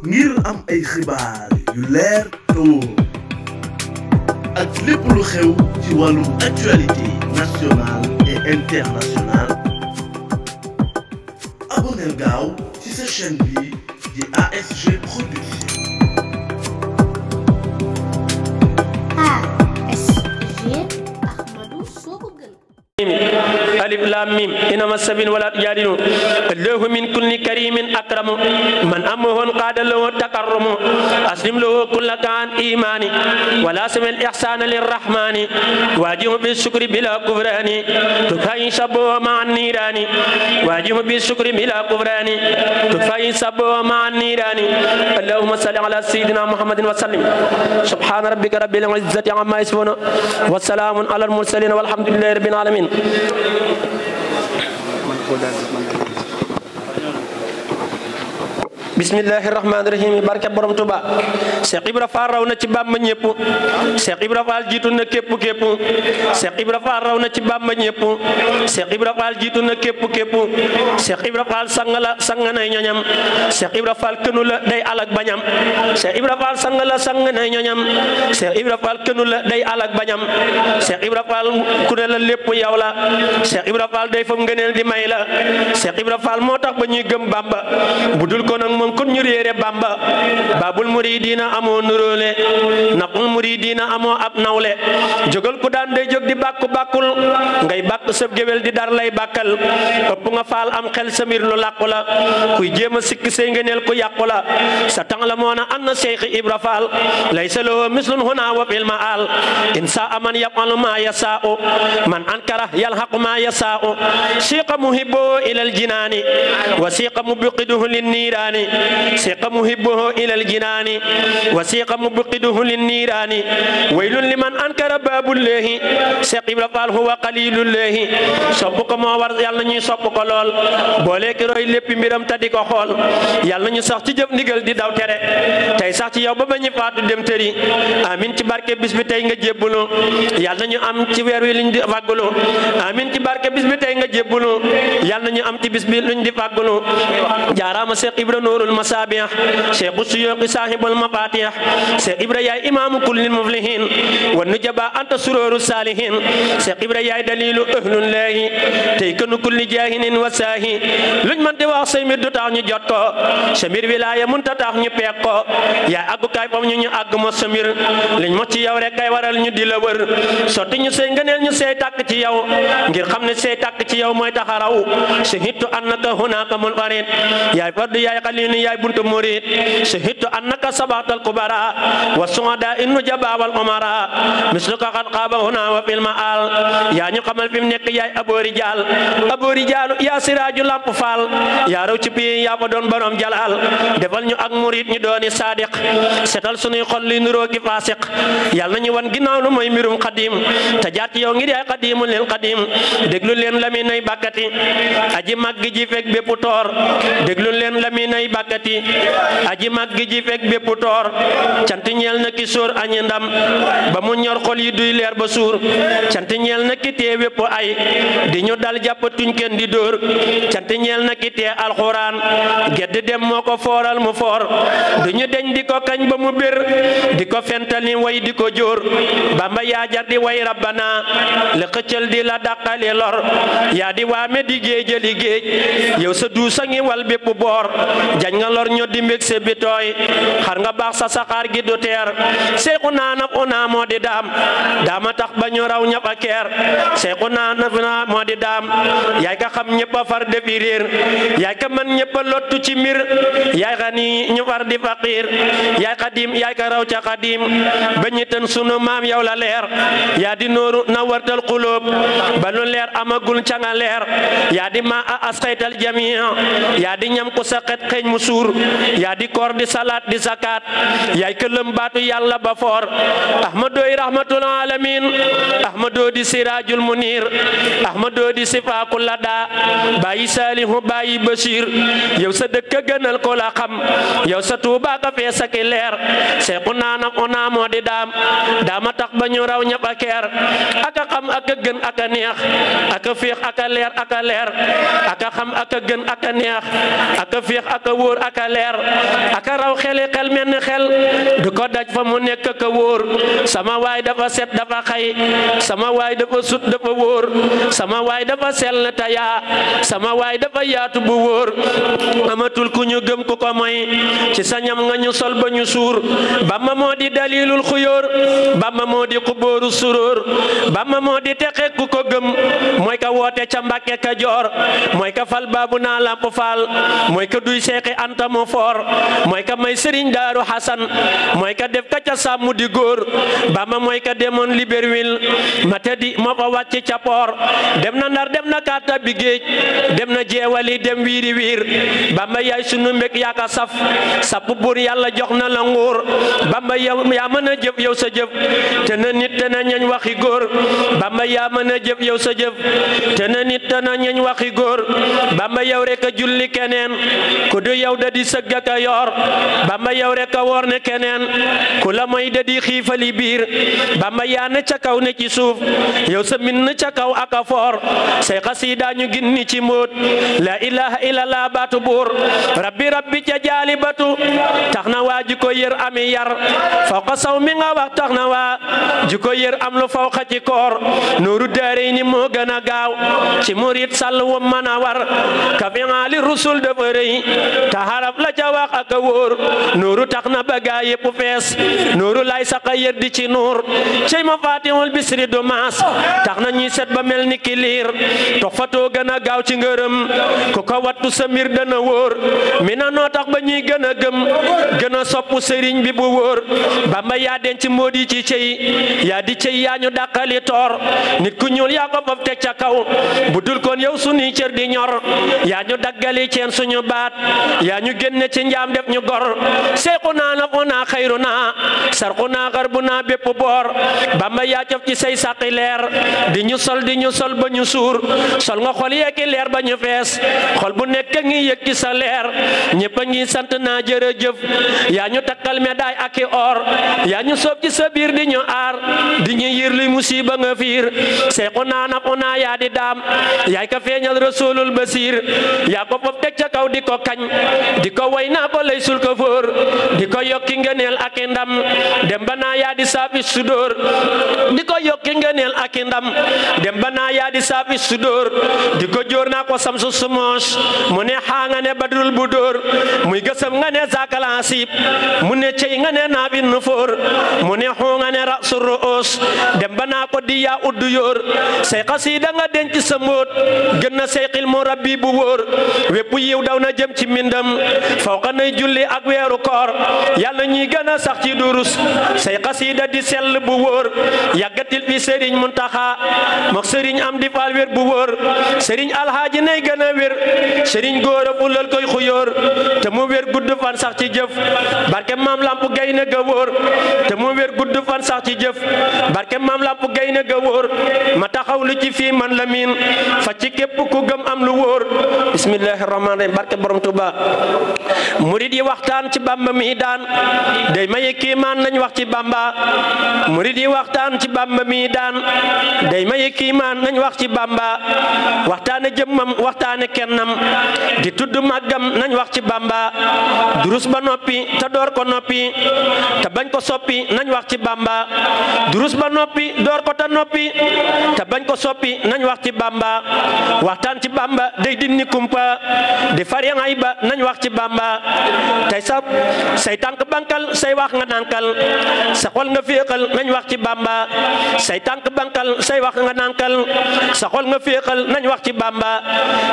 ngir am ay xibaar yu leer te wóor ak lépp lu xew ci wàllum actualité nationale et internationale abonneel gaaw ci sa chaîne bi di ASG Production. ألف لام ميم إنما السبيل ولا تجادلوا الله من كل كريم أكرم من أمه قاد له تكرم أسلم له كل كان إيماني ولا سم الإحسان للرحمن واجه بالشكر بلا كفران تفاي سبوا مع النيران واجه بالشكر بلا كفران تفاي سبوا مع النيران اللهم صل على سيدنا محمد وسلم سبحان ربك رب العزة عما يصفون والسلام على المرسلين والحمد لله رب العالمين. Bismillahirrahmanirrahim. Barke borom Tuba Cheikh Ibra Fall raw na ci Bamba ñepp Cheikh Ibra Fall jitu na képp Cheikh Ibra Fall raw na ci Bamba ñepp Cheikh Ibra Fall jitu na képp Cheikh Ibra Fall sang nay ñoñam Cheikh Ibra Fall kënu la day alak bañam Cheikh Ibra Fall sang nay ñoñam Cheikh Ibra Fall kënu la day alak bañam Cheikh Ibra Fall ku ne la lépp yow la Cheikh Ibra Fall day fam ngeenel di may la Cheikh Ibra Fall motax ba ñuy gëm Bamba budul ko nak moom kon ñu réere Bamba babul muridina amoo nuróole naqul muridina amoo ab nawle jógal ku daan day jóg di bàkku bàkkul ngay bàkk sëb géwél di dar lay bàkkal ëpp nga faal am xel samir lu làqu la kuy jéem a sikk say ngeneel ku yàqu la sa tang la moona an na Cheikh Ibra Fall laysa lahu mislun huna wa fil maal insa aman yafalu ma yasaa'u man ankara yalhaqu ma yasaa'u siqa muhibbo ilal jinaani wa siqa mubqiduhu lin niiraani سيق محبه إلى الجنان وسيق مبقده للنيران ويل لمن أنكر باب الله سيق إبرافال هو قليل الله سبك ما ورد يالنا ني سبك لول بولك روي لب ميرم تديك خول يالنا ني sax ci jëf ndigal di daw tere tay sax ci yow ba bañu faatu dem tëri amin ci barke bis bi tay nga jébbulu yàlla ñu am ci weer wi liñ di fàggulu amin ci barke bis bi tay nga jébbulu yàlla ñu am ci bis bi luñ di fàggulu jaaraama Cheikh Ibra Nourul Masabih Cheikh Suyuq sahibul mafatih Cheikh Ibra yaay imaamu kullil muflihin wa nujaba anta sururu salihin Cheikh Ibra yaay dalilu ahlul lahi tey kanu kulli jahinin wa sahi luñ man di wax say mbir du tax ñu jot ko sa mbir wilaya mun ta tax ñu peek ko yaay àggukaay fam ñu àgg mo sa mbir liñ mo ci yow rek kay waral ñu di la wër sotti ñu say ngëneel ñu say tàkk ci yow ngir xam ne say tàkk ci yow mooy taxaraw shahidtu annaka hunaka munfarid yaay fardu yaay xalil yaay buntu murid shahidtu annaka sabatal kubara wa suada innu jaba wal umara misluka qad qaba huna wa fil maal yaa ñu xamal fi mu nekk yaay abo rijal yaa siraju lamp faal yaa raw ci bi yaa fa doon borom jalal defal ñu ak murid ñu dooni sadiq setal sunuy xol li nuroo ki fasiq yàlla nañu wan ginnaaw lu mooy mbirum xadim te jaat yow ngir yaay xadimul lil xadim déglu leen la mi nay bàkkati aji màgg ji fekk bépp toor déglu leen la mi nay bàkkati aji màgg ji fekk bépp toor cant ñeel na ki sóor añi ndam ba mu ñor xol yi duy leer ba suur cant ñeel na ki tee wépp ay di ñu dal jàppatuñ kenn di dóor cant ñeel na ki tee alxuraan gedd dem moo ko fooral mu foor du ñu deñ di ko kañ ba mu bér di ko fental ni way di ko jóor Bamba yaa jar di way rabbana la xëccal di la dàqali lor yaa di waame di géejali géej yow sa duusa ngi wal bépp boor jañ nga lor ñoo di mbég se bi tooy xar nga baax sa saxaar gi du teer seexu naanab una moo di daama tax ba ñu raw ñëpp a keer seexu naanab una moo di daam yaay ka xam ñëpp a far defi réer yaay ka man ñëpp a lottu ci mbir yaay ka ni ñu far di faqiir yaay xadim yaay ka raw ca xadim ba ñi tën sunu maam yow la leer yaa di nooru na wartal xulóob ba lu leer amagul ca nga leer yaa di ma a asxaytal jamia yaa di ñam ku sa xet xeeñ mu suur yaa di koor di salaat di zakat yaay këlëm baatu yàlla ba foor ahmadooy rahmatul alamin ahmadoo di sirajul munir ahmadoo di sifaakul lada bàyyi saalihu bàyyi bashir yow sa dëkk gënal ko la xam yow sa tuuba ka fees ak leer seexu naanam ona moo di daama tax ba ñu raw ñëpp a keer aka xam aka gën aka neex aka féex aka leer aka leer aka xam aka gën aka neex aka féex aka wóor ak a leer ak a raw xeli xel menn xel du ko daj fa mu nekk ka wóor sama waay dafa set dafa xay sama waay dafa sut dafa wóor sama waay dafa sell ta yaa sama waay dafa yaatu bu wóor amatul ku ñu gëm ku ko moy ci sa ñam nga ñu sol ba ñu suur Bamba moo di dalilul xuyóor Bamba moo di xubóoru suróor Bamba moo di texe ku ko gëm mooy ka woote ca Mbàkke Kajoor mooy ka fal baabu naa lamp faal mooy ka duy seexi anta mu foor mooy ka may sëriñ daaru Xasan mooy ka def ka ca sàmm di góor Bamba mooy ka demoon Libreville ma teddi moo fa wàcc ca poor dem na Ndar dem na Kaata bi géej dem na jeewali dem wiiri wiir Bamba yaay sunu mbég yaa ka saf sapp buur yàlla jox na la nguur Bamba yow yaa mën a jëf yow sa jëf te na nit te na ñañ waxi góor Bamba yaa mën a jëf yow sa jëf te na nit te na ñañ waxi góor Bamba yow rek a julli keneen ku du yow da di sëgg ak a yor Bamba yow rek a woor ne keneen ku la mooy da di xiifali biir Bamba yaa ne ca kaw ne ci suuf yow sa min ca kaw ak a foor say xasiida ñu ginni ci mbóot la ilaha illallah baatu buur rabbi rabbi ca jaali batu tax na waa ji ko yër ami yar faw ko saw mi nga wax tax na waa ji ko yër am lu faw xa ci koor nuuru daare ni moo gën a gaaw ci murit sàll wu mën a war ka fi ngaali rusul dafa rëy ta haraf la ca wax ak a wóor nuuru tax na ba gaa yépp fees nuuru lay saqa yër di ci nuur cey ma faatihul bisri du maas tax na ñuy set ba mel ni ki liir tox fatoo gën a gaaw ci ngërëm ku ko wattu sa mbir dana wóor mi na noo tax ba ñuy gën a gëm gën a sopp sëriñ bi bu wóor Bamba yaa denc mbóodi ci cey yaa di cey yaa ñu dàqali toor nit ku ñuul yaa ko faf teg ca kaw bu dul koon yow sunuy cër di ñor yaa ñu daggali ceen suñu baat yaa ñu génne ci njaam def ñu gor seexunaa nafunaa xayrunaa sarxunaa xarbunaa bépp boor Bamba yaa cof ci say sàqi leer di ñu sol ba ñu suur sol nga xol yeeki leer ba ñu fees xol bu nekk ngi yëg ci sa leer ñëpp a ngi sant naa jërëjëf yaa ñu takkal médaille ak i or yaa ñu soob ci sa biir di ñu aar di ñu yir li musiba nga fiir seexunaa nafunaa yaa di daam yaay ka feeñal rasulul basir yaa ko fop teg ca kaw di ko kañ di ko way naa ko lay sul ko fóor di ko yokki ngëneel ak i ndam dem ba naa yaa di saafi sudóor di ko yokki ngëneel ak i ndam dem ba naa yaa di saafi sudóor di ko jóor naa ko samsu sumoos mu ne xaa nga ne badrul bu dóor muy gësëm nga ne zakalansib mu ne cey nga ne naabin nu fóor mu ne xuu nga ne rasu ruus dem ba naa ko di yaa uddu yóor say xasiida nga denc sa mbóot gën na say xil mu rabbi bu wóor wépp yiw daw na jëm ci mbindam faw ka nay julli ak weeru koor yàlla ñuy gën a sax ci durus say xasiida di sell bu wóor yàggatil fi sëriñ Muntaxa mook sëriñ am di faal wér bu wóor sëriñ alhaaji nay gën a wér sëriñ góor a fulal koy xuyóor te mu wér gudd fan sax ci jëf barke maam lamp gay na ga wóor te mu wér gudd fan sax ci jëf barke maam lamp gay na ga wóor ma taxaw lu ci fii man la miin fa ci képp ku gëm am lu wóor bismillahi rahmaani rahim barke borom Tuuba murid yi waxtaan ci Bamba mi daan day maye kiimaan nañ wax ci Bamba murid yi waxtaan ci Bamba mi daan day maye kiimaan nañ wax ci Bamba waxtaane jëmmam waxtaane kennam di tudd màggam nañ wax ci Bamba durus ba noppi te door ko noppi te bañ ko soppi nañ wax ci Bamba durus ba noppi door ko te noppi te bañ ko soppi nañ wax ci Bamba waxtaan ci Bamba day dindi kumpa di fari ay ba nañ wax ci Bamba tey say tànk bankal say wax nga nankal sa xol nga féexal nañ wax ci Bamba say tànk bankal say wax nga nankal sa xol nga féexal nañ wax ci Bamba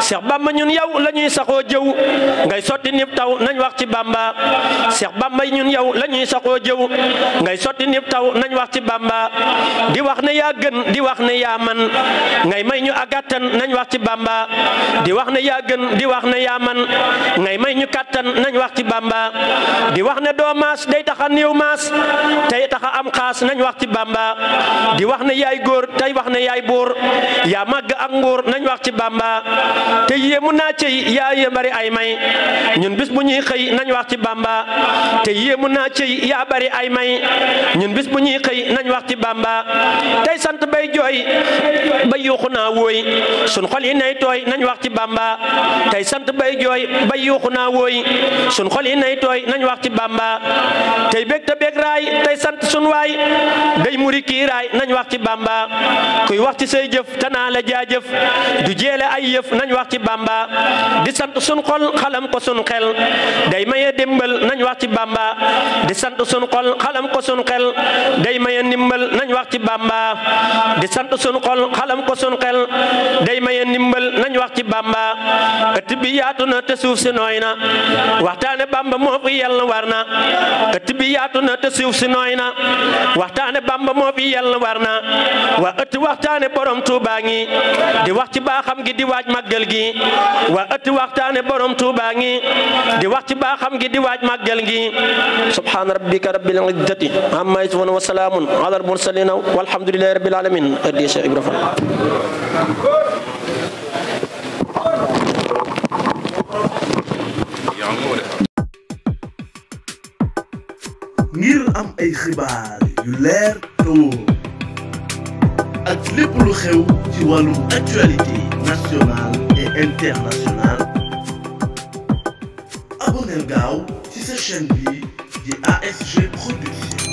Cheikh Bamba ñun yow la ñuy saxoo jëw ngay sotti nib taw nañ wax ci Bamba Cheikh Bamba ñun yow la ñuy saxoo jëw ngay sotti nib taw nañ wax ci Bamba di wax ne yaa gën di wax ne yaa man ngay may ñu agàttan nañ wax ci Bamba di wax ne yaa gën di wax ne yaa man ngay may ñu kàttan nañ wax ci Bamba di wax ne doo maas day taxa néew maas tey taxa am xaas nañ wax ci Bamba di wax ne yaay góor tey wax ne yaay buur yaa màgg ak nguur nañ wax ci Bamba te yéemu naa cey yaa yee bari ay may ñun bis bu ñuy xëy nañ wax ci Bamba te yéemu naa cey yaa bari ay may ñun bis bu ñuy xëy nañ wax ci Bamba tey sant bay bay jooy ba yuuxu naa wooy sun xol yi nay tooy nañ wax ci Bamba tey sant bay jooy ba yuuxu naa wooy sun xol yi nay tooy nañ wax ci Bamba tey bég te bég raay tey sant sun waay day muri kii raay nañ wax ci Bamba kuy wax ci say jëf te naa la jaajëf du jeele ay yëf nañ wax ci Bamba di sant sun xol xalam ko sun xel day maye dimbal nañ wax ci Bamba di sant sun xol xalam ko sun xel day maye ndimbal nañ wax ci Bamba di sant sun xol xalam ko sun xel day maye ndimbal nañ wax ci Bamba ëtt bi yaatu na te suuf si nooy na waxtaane Bamba moo fi yàlla war na ëtt bi yaatu na te suuf si nooy na waxtaane Bamba moo fi yàlla war na waa ëtt waxtaane borom Tuuba ngi di wax ci baaxam gi di waaj màggal gi waa ëtt waxtaane borom Tuuba ngi di wax ci baaxam gi di waaj màggal gi subhaana rabbika rabbil izzati amma yasifun wa salaamun ala al mursalin walhamdulillahi rabbil alamin addi Cheikh Ibra Fall ngir am ay xibaar yu leer te wóor ak lépp lu xew ci wàllum actualité nationale et internationale abonneel gaaw ci sa chaîne bi di ASG Production.